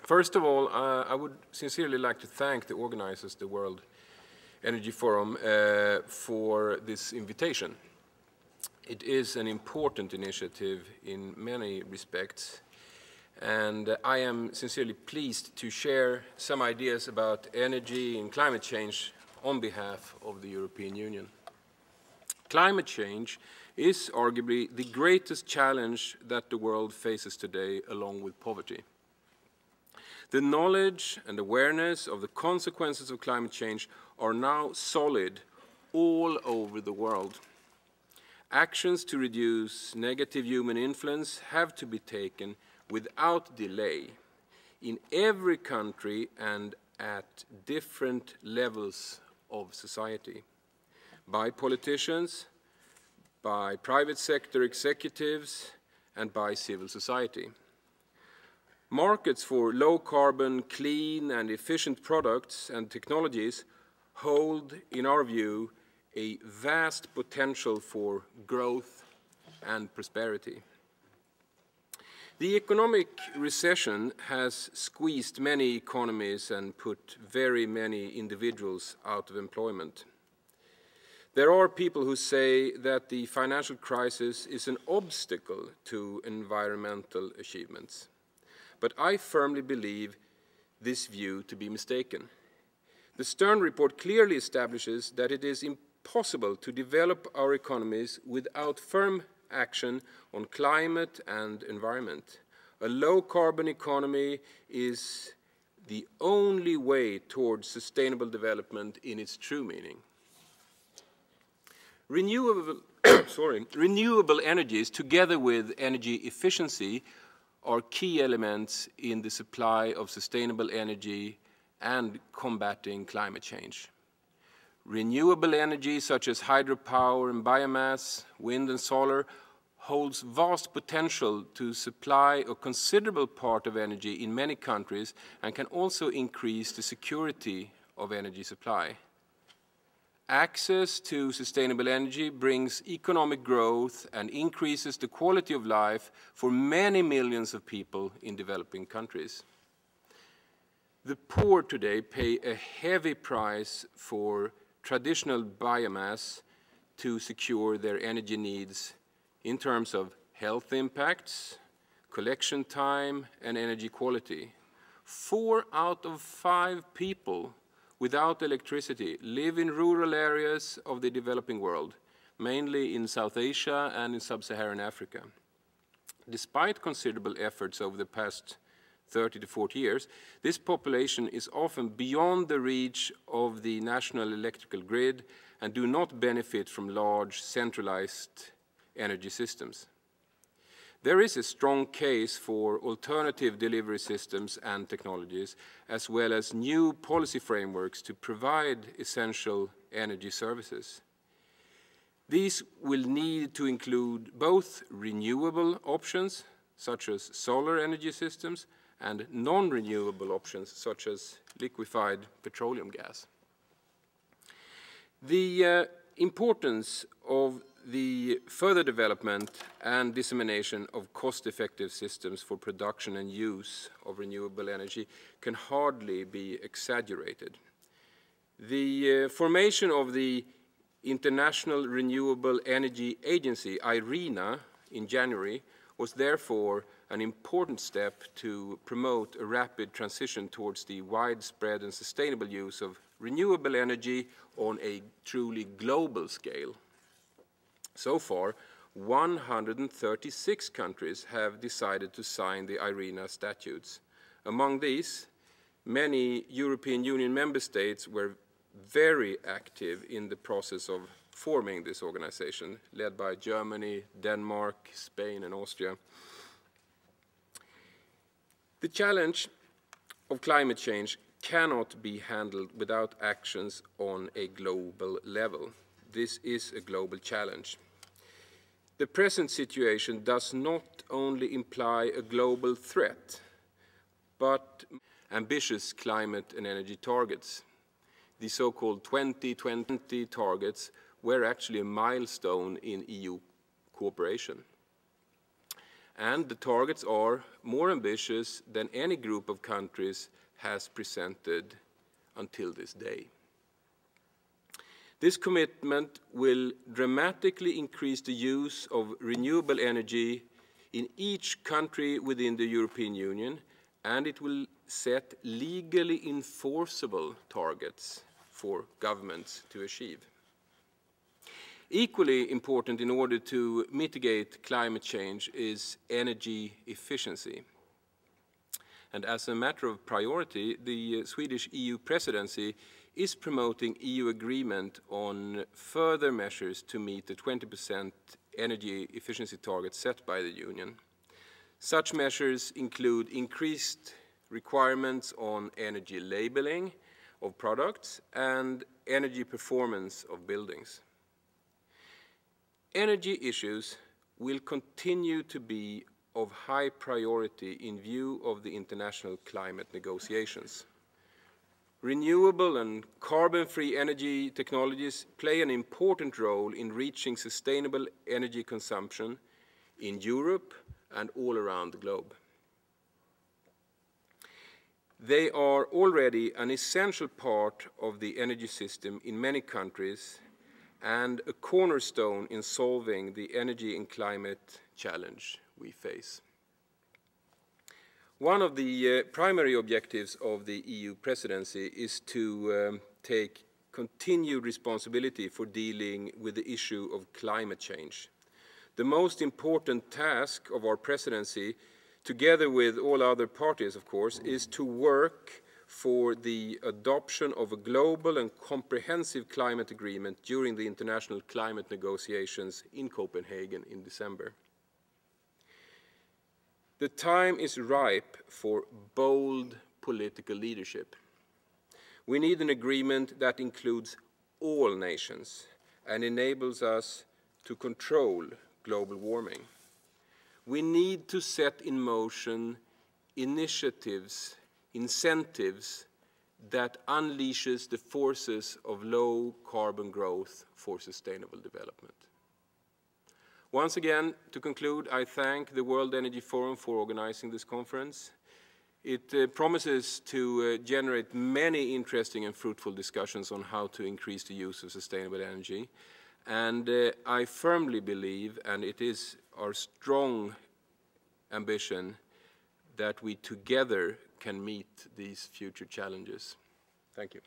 First of all, I would sincerely like to thank the organizers, the World Energy Forum, for this invitation. It is an important initiative in many respects, and I am sincerely pleased to share some ideas about energy and climate change on behalf of the European Union. Climate change is arguably the greatest challenge that the world faces today, along with poverty. The knowledge and awareness of the consequences of climate change are now solid all over the world. Actions to reduce negative human influence have to be taken without delay in every country and at different levels of society, by politicians, by private sector executives, and by civil society. Markets for low-carbon, clean and efficient products and technologies hold, in our view, a vast potential for growth and prosperity. The economic recession has squeezed many economies and put very many individuals out of employment. There are people who say that the financial crisis is an obstacle to environmental achievements. But I firmly believe this view to be mistaken. The Stern report clearly establishes that it is impossible to develop our economies without firm action on climate and environment. A low-carbon economy is the only way towards sustainable development in its true meaning. Renewable energies, together with energy efficiency, are key elements in the supply of sustainable energy and combating climate change. Renewable energy such as hydropower and biomass, wind and solar holds vast potential to supply a considerable part of energy in many countries and can also increase the security of energy supply. Access to sustainable energy brings economic growth and increases the quality of life for many millions of people in developing countries. The poor today pay a heavy price for traditional biomass to secure their energy needs in terms of health impacts, collection time, and energy quality. 4 out of 5 people without electricity live in rural areas of the developing world, mainly in South Asia and in sub-Saharan Africa. Despite considerable efforts over the past 30 to 40 years, this population is often beyond the reach of the national electrical grid and do not benefit from large centralized energy systems. There is a strong case for alternative delivery systems and technologies, as well as new policy frameworks to provide essential energy services. These will need to include both renewable options, such as solar energy systems, and non-renewable options, such as liquefied petroleum gas. The importance of the further development and dissemination of cost-effective systems for production and use of renewable energy can hardly be exaggerated. The formation of the International Renewable Energy Agency, IRENA, in January was therefore an important step to promote a rapid transition towards the widespread and sustainable use of renewable energy on a truly global scale. So far, 136 countries have decided to sign the IRENA statutes. Among these, many European Union member states were very active in the process of forming this organization, led by Germany, Denmark, Spain, and Austria. The challenge of climate change cannot be handled without actions on a global level. This is a global challenge. The present situation does not only imply a global threat, but ambitious climate and energy targets. The so-called 2020 targets were actually a milestone in EU cooperation. and the targets are more ambitious than any group of countries has presented until this day. This commitment will dramatically increase the use of renewable energy in each country within the European Union, and it will set legally enforceable targets for governments to achieve. Equally important in order to mitigate climate change is energy efficiency. And as a matter of priority, the Swedish EU presidency is promoting EU agreement on further measures to meet the 20% energy efficiency target set by the Union. Such measures include increased requirements on energy labeling of products and energy performance of buildings. Energy issues will continue to be of high priority in view of the international climate negotiations. Renewable and carbon-free energy technologies play an important role in reaching sustainable energy consumption in Europe and all around the globe. They are already an essential part of the energy system in many countries and a cornerstone in solving the energy and climate challenge we face. One of the primary objectives of the EU presidency is to take continued responsibility for dealing with the issue of climate change. The most important task of our presidency, together with all other parties, of course, is to work for the adoption of a global and comprehensive climate agreement during the international climate negotiations in Copenhagen in December. The time is ripe for bold political leadership. We need an agreement that includes all nations and enables us to control global warming. We need to set in motion initiatives, incentives that unleashes the forces of low carbon growth for sustainable development. Once again, to conclude, I thank the World Energy Forum for organizing this conference. It promises to generate many interesting and fruitful discussions on how to increase the use of sustainable energy. And I firmly believe, and it is our strong ambition, that we together can meet these future challenges. Thank you.